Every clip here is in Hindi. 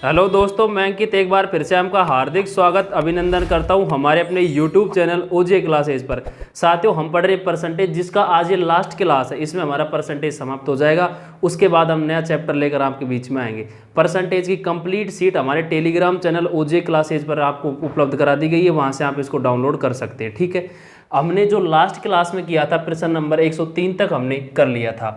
हेलो दोस्तों, मैं अंकित एक बार फिर से आपका हार्दिक स्वागत अभिनंदन करता हूं हमारे अपने YouTube चैनल ओजे क्लासेज पर। साथियों, हम पढ़ रहे परसेंटेज, जिसका आज ये लास्ट क्लास है। इसमें हमारा परसेंटेज समाप्त हो जाएगा। उसके बाद हम नया चैप्टर लेकर आपके बीच में आएंगे। परसेंटेज की कंप्लीट सीट हमारे टेलीग्राम चैनल ओजे क्लासेज पर आपको उपलब्ध करा दी गई है। वहाँ से आप इसको डाउनलोड कर सकते हैं। ठीक है, हमने जो लास्ट क्लास में किया था प्रश्न नंबर 103 तक हमने कर लिया था।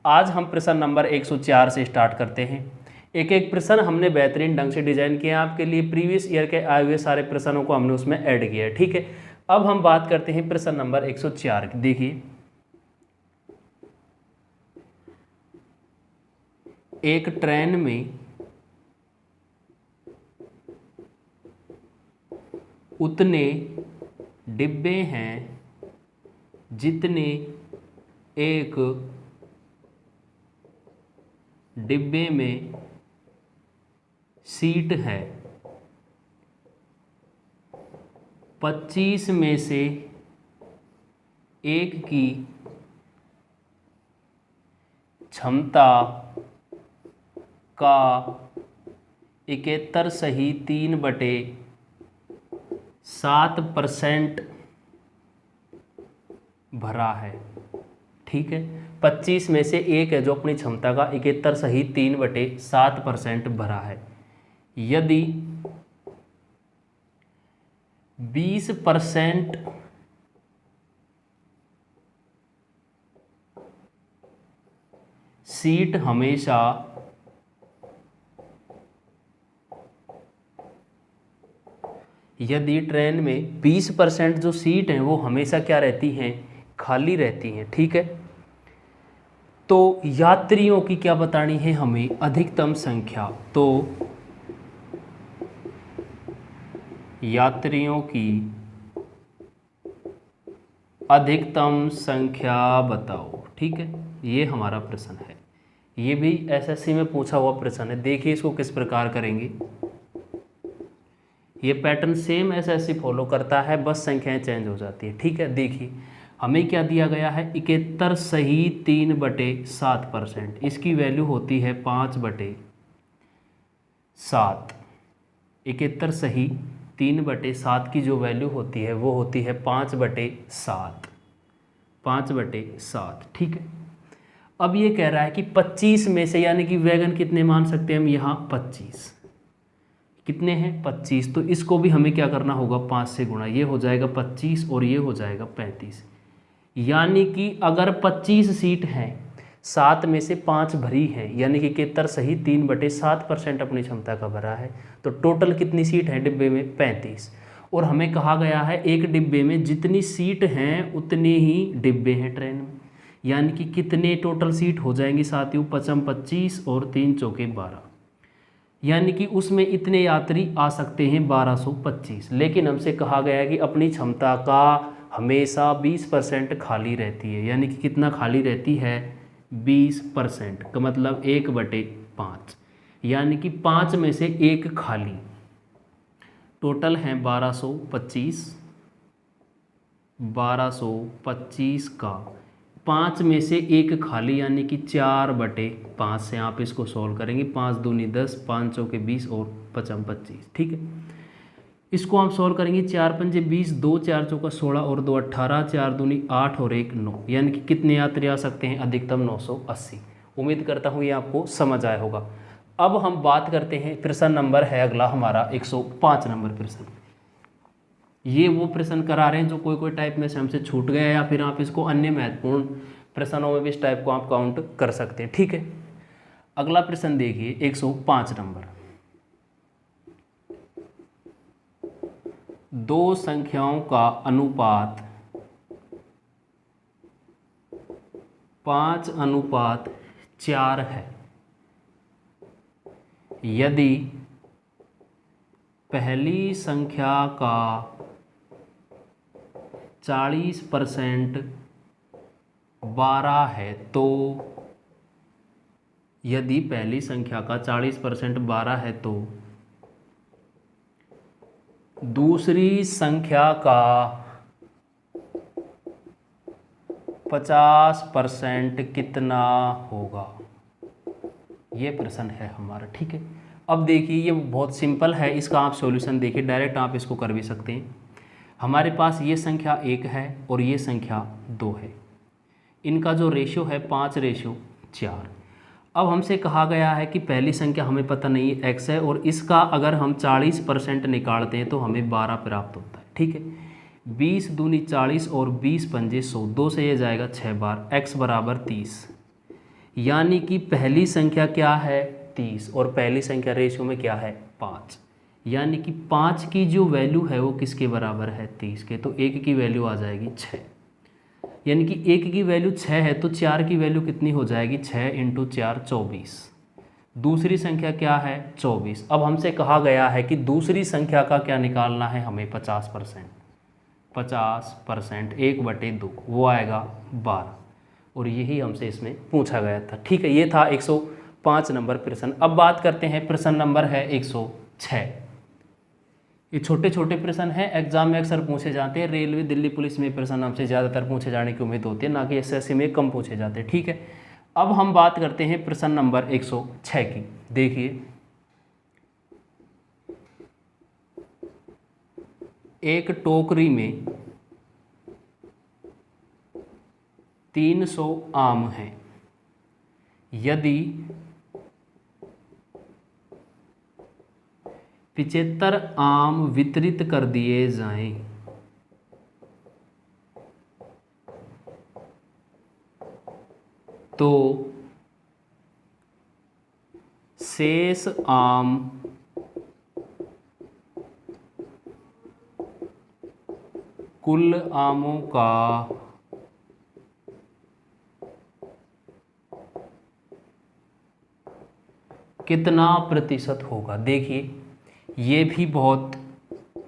आज हम प्रश्न नंबर 104 से स्टार्ट करते हैं। एक एक प्रश्न हमने बेहतरीन ढंग से डिजाइन किया आपके लिए। प्रीवियस ईयर के आए हुए सारे प्रश्नों को हमने उसमें ऐड किया है। ठीक है, अब हम बात करते हैं प्रश्न नंबर 104 की। देखिए, एक ट्रेन में उतने डिब्बे हैं जितने एक डिब्बे में सीट है। 25 में से एक की क्षमता का 71/3/7% भरा है। ठीक है, 25 में से एक है जो अपनी क्षमता का 71/3/7% भरा है। यदि 20% सीट हमेशा यदि ट्रेन में 20% जो सीट हैं वो हमेशा क्या रहती हैं, खाली रहती हैं। ठीक है, तो यात्रियों की क्या बतानी है हमें, अधिकतम संख्या। तो यात्रियों की अधिकतम संख्या बताओ। ठीक है, ये हमारा प्रश्न है। ये भी एसएससी में पूछा हुआ प्रश्न है। देखिए इसको किस प्रकार करेंगे। ये पैटर्न सेम एसएससी फॉलो करता है, बस संख्याएं चेंज हो जाती है। ठीक है, देखिए हमें क्या दिया गया है, 71/3/7%। इसकी वैल्यू होती है 5/7। 71/3/7 की जो वैल्यू होती है वो होती है 5/7। 5/7। ठीक है, अब ये कह रहा है कि 25 में से, यानी कि वैगन कितने मान सकते हैं हम यहाँ, 25। कितने हैं, 25। तो इसको भी हमें क्या करना होगा, 5 से गुणा। ये हो जाएगा 25 और ये हो जाएगा 35। यानी कि अगर 25 सीट हैं, 7 में से 5 भरी हैं, यानी कि 71/3/7% अपनी क्षमता का भरा है। तो टोटल कितनी सीट है डिब्बे में, 35। और हमें कहा गया है एक डिब्बे में जितनी सीट हैं उतने ही डिब्बे हैं ट्रेन में। यानी कि कितने टोटल सीट हो जाएंगी साथियों, 25 और 3 चौके 12। यानी कि उसमें इतने यात्री आ सकते हैं 1225। लेकिन हमसे कहा गया है कि अपनी क्षमता का हमेशा 20% खाली रहती है। यानी कि कितना खाली रहती है, 20% का मतलब 1/5। यानी कि 5 में से एक खाली। टोटल हैं 1225। 1225 का 5 में से एक खाली, यानी कि 4/5 से आप इसको सॉल्व करेंगे। 5 दूनी 10, 5 चौके 20 और 5 25। ठीक है, इसको हम सॉल्व करेंगे। 4 पंजे 20, 2 4 चौका 16 और 2 18, 4 दूनी 8 और 1 9। यानी कि कितने यात्री आ सकते हैं, अधिकतम 980। उम्मीद करता हूँ ये आपको समझ आया होगा। अब हम बात करते हैं, प्रश्न नंबर है अगला हमारा 105 नंबर प्रश्न। ये वो प्रश्न करा रहे हैं जो कोई टाइप में से हमसे छूट गया, या फिर आप इसको अन्य महत्वपूर्ण प्रश्नों में भी इस टाइप को आप काउंट कर सकते हैं। ठीक है, अगला प्रश्न देखिए 105 नंबर। दो संख्याओं का अनुपात 5:4 है। यदि पहली संख्या का 40% 12 है तो, यदि पहली संख्या का 40% 12 है तो दूसरी संख्या का 50% कितना होगा, ये प्रश्न है हमारा। ठीक है, अब देखिए ये बहुत सिंपल है, इसका आप सॉल्यूशन देखिए, डायरेक्ट आप इसको कर भी सकते हैं। हमारे पास ये संख्या 1 है और ये संख्या 2 है, इनका जो रेशियो है 5:4। अब हमसे कहा गया है कि पहली संख्या हमें पता नहीं है x है, और इसका अगर हम 40% निकालते हैं तो हमें 12 प्राप्त होता है। ठीक है, 20 दूनी 40 और 20 पंजे 100, 2 से ये जाएगा 6 बार, x बराबर 30। यानी कि पहली संख्या क्या है 30, और पहली संख्या रेशियो में क्या है 5, यानी कि 5 की जो वैल्यू है वो किसके बराबर है 30 के, तो 1 की वैल्यू आ जाएगी 6। यानी कि 1 की वैल्यू 6 है तो 4 की वैल्यू कितनी हो जाएगी, 6 × 4 24। दूसरी संख्या क्या है 24। अब हमसे कहा गया है कि दूसरी संख्या का क्या निकालना है हमें 50%, 50% 1/2 वो आएगा 12, और यही हमसे इसमें पूछा गया था। ठीक है, ये था 105 नंबर प्रश्न। अब बात करते हैं प्रश्न नंबर है 106। ये छोटे छोटे प्रश्न हैं, एग्जाम में अक्सर पूछे जाते हैं। रेलवे दिल्ली पुलिस में प्रश्न हमसे ज़्यादातर पूछे जाने की उम्मीद होती है, ना कि एसएससी में कम पूछे जाते हैं। ठीक है, अब हम बात करते हैं प्रश्न नंबर 106 की। देखिए, एक टोकरी में 300 आम हैं। यदि 75 आम वितरित कर दिए जाएं तो शेष आम कुल आमों का कितना प्रतिशत होगा। देखिए, ये भी बहुत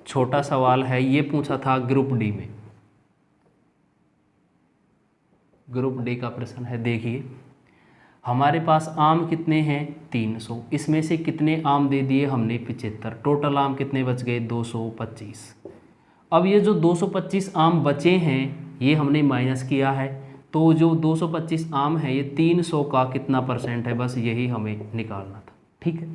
छोटा सवाल है, ये पूछा था ग्रुप डी में, ग्रुप डी का प्रश्न है। देखिए, हमारे पास आम कितने हैं 300, इसमें से कितने आम दे दिए हमने 75, टोटल आम कितने बच गए 225। अब ये जो 225 आम बचे हैं ये हमने माइनस किया है, तो जो 225 आम है ये 300 का कितना परसेंट है, बस यही हमें निकालना था। ठीक है,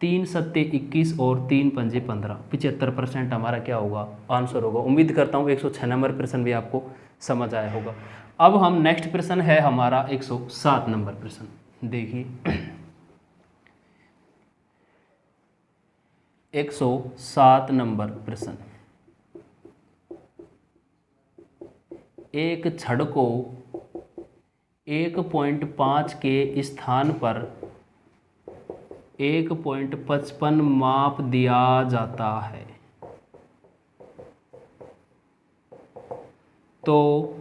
3 सत्ते 21 और 3 पंजे 15, 75% हमारा क्या होगा आंसर होगा। उम्मीद करता हूँ 106 नंबर प्रश्न भी आपको समझ आया होगा। अब हम नेक्स्ट प्रश्न है हमारा 107 नंबर प्रश्न। देखिए, 107 नंबर प्रश्न, एक छड़ को 1.5 के स्थान पर 1.55 माप दिया जाता है, तो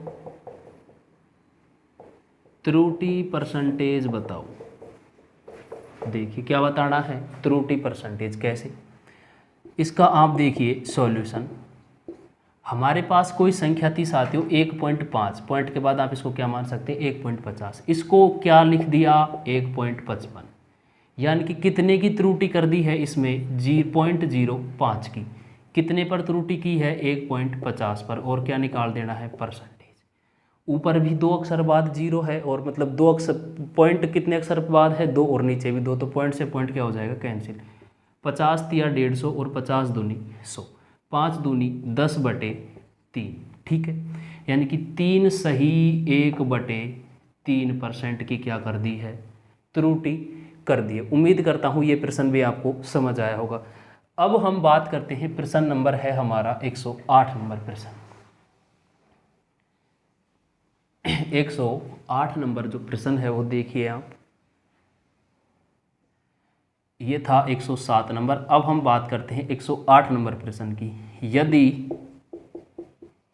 त्रुटि परसेंटेज बताओ। देखिए, क्या बताना है त्रुटि परसेंटेज, कैसे, इसका आप देखिए सॉल्यूशन। हमारे पास कोई संख्या थी साथियों 1.5, पॉइंट के बाद आप इसको क्या मान सकते हैं 1.50, इसको क्या लिख दिया 1.55, यानी कि कितने की त्रुटि कर दी है इसमें 0.05 की, कितने पर त्रुटि की है 1.50 पर, और क्या निकाल देना है परसेंटेज। ऊपर भी 2 अक्षर बाद 0 है, और मतलब 2 अक्षर पॉइंट कितने अक्षर बाद है 2, और नीचे भी 2, तो पॉइंट से पॉइंट क्या हो जाएगा कैंसिल। 50 या 150 और 50 दूनी 100, 5 दूनी 10/3। ठीक है, यानी कि 3 सही 1/3% की क्या कर दी है त्रुटि कर दी है। उम्मीद करता हूँ ये प्रश्न भी आपको समझ आया होगा। अब हम बात करते हैं प्रश्न नंबर है हमारा 108 नंबर प्रश्न। 108 नंबर जो प्रश्न है वो देखिए आप, ये था 107 नंबर। अब हम बात करते हैं 108 नंबर प्रश्न की। यदि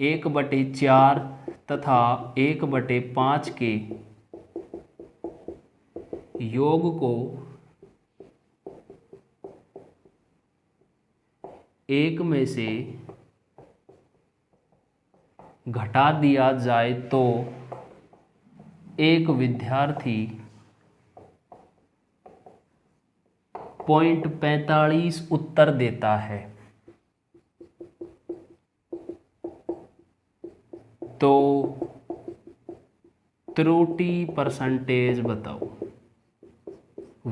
1/4 तथा 1/5 के योग को 1 में से घटा दिया जाए तो एक विद्यार्थी 0.45 उत्तर देता है, तो त्रुटि परसेंटेज बताओ।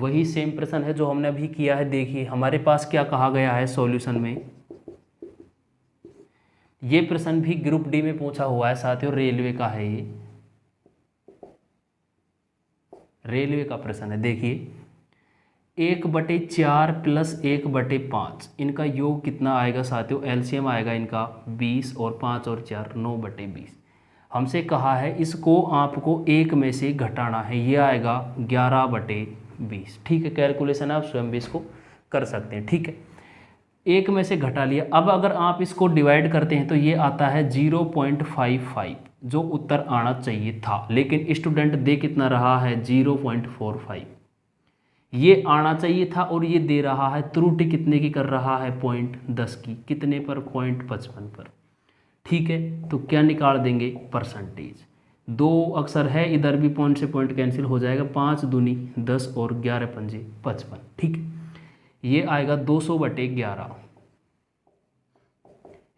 वही सेम प्रश्न है जो हमने अभी किया है। देखिए हमारे पास क्या कहा गया है सॉल्यूशन में, ये प्रश्न भी ग्रुप डी में पूछा हुआ है साथियों, रेलवे का है, ये रेलवे का प्रश्न है। देखिए 1/4 + 1/5 इनका योग कितना आएगा साथियों, एलसीएम आएगा इनका 20 और 5 और 4 9/20। हमसे कहा है इसको आपको एक में से घटाना है, ये आएगा 11/20। ठीक है, कैलकुलेशन आप स्वयं भी इसको कर सकते हैं। ठीक है, एक में से घटा लिया। अब अगर आप इसको डिवाइड करते हैं तो ये आता है 0.55, जो उत्तर आना चाहिए था, लेकिन स्टूडेंट दे कितना रहा है 0.45। ये आना चाहिए था और ये दे रहा है त्रुटि कितने की कर रहा है 0.10 की, कितने पर 0.55 पर। ठीक है, तो क्या निकाल देंगे परसेंटेज, 2 अक्षर है इधर भी, पॉइंट से पॉइंट कैंसिल हो जाएगा, 5 दूनी 10 और 11 पंजे 55। ठीक है, ये आएगा 200/11,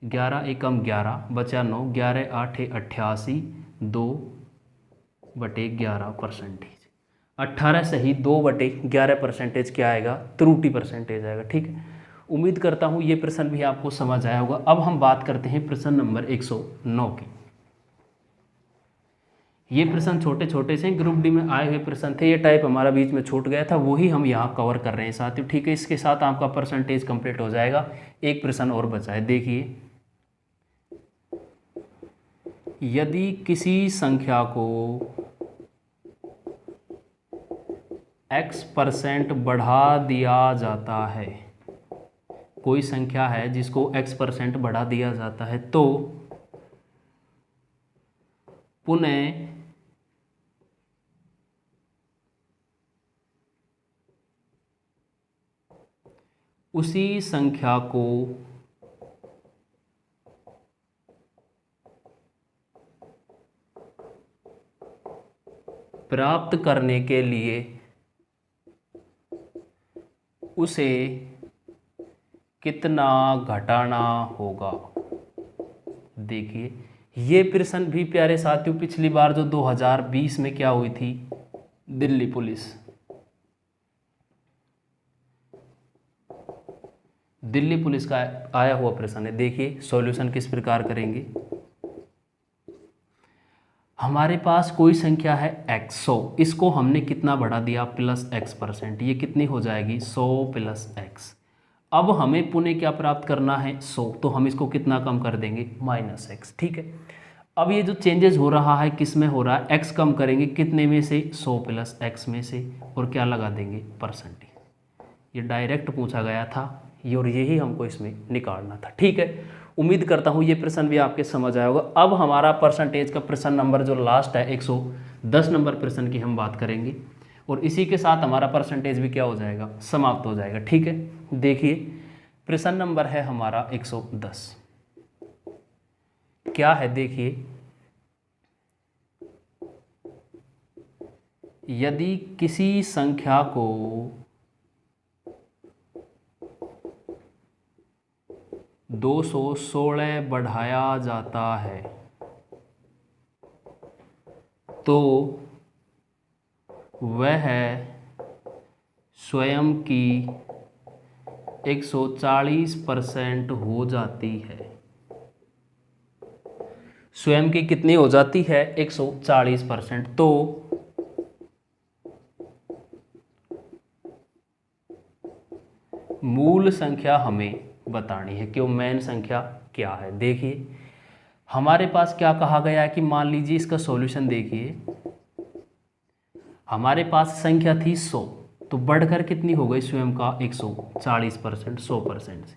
11 एकम 11 बचा 9, 11 8 88, 2/11 परसेंटेज। 18 सही, 2/11 परसेंटेज क्या आएगा, त्रुटि परसेंटेज आएगा। ठीक है, उम्मीद करता हूँ ये प्रश्न भी आपको समझ आया होगा। अब हम बात करते हैं प्रश्न नंबर 109 की। ये प्रश्न छोटे छोटे से ग्रुप डी में आए हुए प्रश्न थे, ये टाइप हमारा बीच में छूट गया था, वही हम यहाँ कवर कर रहे हैं साथियों। ठीक है, इसके साथ आपका परसेंटेज कंप्लीट हो जाएगा। एक प्रश्न और बचा है, देखिए यदि किसी संख्या को x% बढ़ा दिया जाता है, कोई संख्या है जिसको x% बढ़ा दिया जाता है, तो पुनः उसी संख्या को प्राप्त करने के लिए उसे कितना घटाना होगा। देखिए ये प्रश्न भी प्यारे साथियों पिछली बार जो 2020 में क्या हुई थी, दिल्ली पुलिस का आया हुआ प्रश्न है। देखिए सॉल्यूशन किस प्रकार करेंगे। हमारे पास कोई संख्या है x, 100, इसको हमने कितना बढ़ा दिया +x%, ये कितनी हो जाएगी 100 + x। अब हमें पुनः क्या प्राप्त करना है 100, तो हम इसको कितना कम कर देंगे -x। ठीक है, अब ये जो चेंजेस हो रहा है किस में हो रहा है, x कम करेंगे कितने में से 100 + x में से, और क्या लगा देंगे परसेंटेज। ये डायरेक्ट पूछा गया था ये, और यही हमको इसमें निकालना था। ठीक है, उम्मीद करता हूँ ये प्रश्न भी आपके समझ आया होगा। अब हमारा परसेंटेज का प्रश्न नंबर जो लास्ट है 110 नंबर प्रश्न की हम बात करेंगे, और इसी के साथ हमारा परसेंटेज भी क्या हो जाएगा, समाप्त हो जाएगा। ठीक है, देखिए प्रश्न नंबर है हमारा 110, क्या है देखिए, यदि किसी संख्या को 216 बढ़ाया जाता है तो वह स्वयं की 140% हो जाती है। स्वयं की कितनी हो जाती है 140%। तो मूल संख्या हमें बतानी है कि वो मेन संख्या क्या है। देखिए हमारे पास क्या कहा गया है कि मान लीजिए इसका सॉल्यूशन देखिए, हमारे पास संख्या थी 100, तो बढ़कर कितनी हो गई स्वयं का 140%, 100% से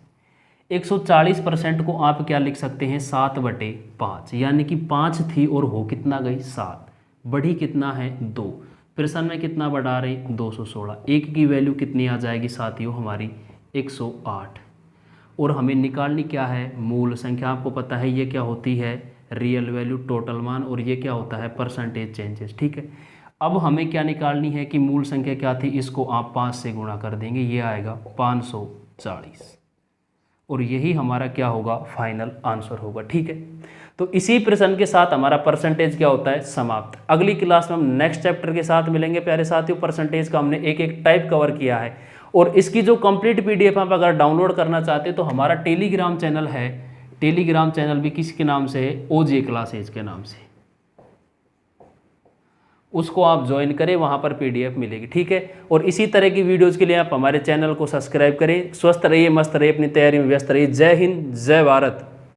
140% को आप क्या लिख सकते हैं 7/5, यानी कि 5 थी और हो कितना गई 7, बढ़ी कितना है 2। प्रश्न में कितना बढ़ा रहे 216, एक की वैल्यू कितनी आ जाएगी साथियों हमारी 108, और हमें निकालनी क्या है मूल संख्या। आपको पता है ये क्या होती है रियल वैल्यू, टोटल मान, और ये क्या होता है परसेंटेज चेंजेस। ठीक है, अब हमें क्या निकालनी है कि मूल संख्या क्या थी, इसको आप 5 से गुणा कर देंगे, ये आएगा 540, और यही हमारा क्या होगा फाइनल आंसर होगा। ठीक है, तो इसी प्रश्न के साथ हमारा परसेंटेज क्या होता है, समाप्त। अगली क्लास में हम नेक्स्ट चैप्टर के साथ मिलेंगे प्यारे साथियों। परसेंटेज का हमने एक एक टाइप कवर किया है, और इसकी जो कंप्लीट पीडीएफ आप अगर डाउनलोड करना चाहते हैं तो हमारा टेलीग्राम चैनल है, टेलीग्राम चैनल भी किसके नाम से है, ओजे क्लासेज के नाम से, उसको आप ज्वाइन करें, वहाँ पर पीडीएफ मिलेगी, ठीक है। और इसी तरह की वीडियोज़ के लिए आप हमारे चैनल को सब्सक्राइब करें। स्वस्थ रहिए, मस्त रहिए, अपनी तैयारी में व्यस्त रहिए। जय हिंद, जय भारत।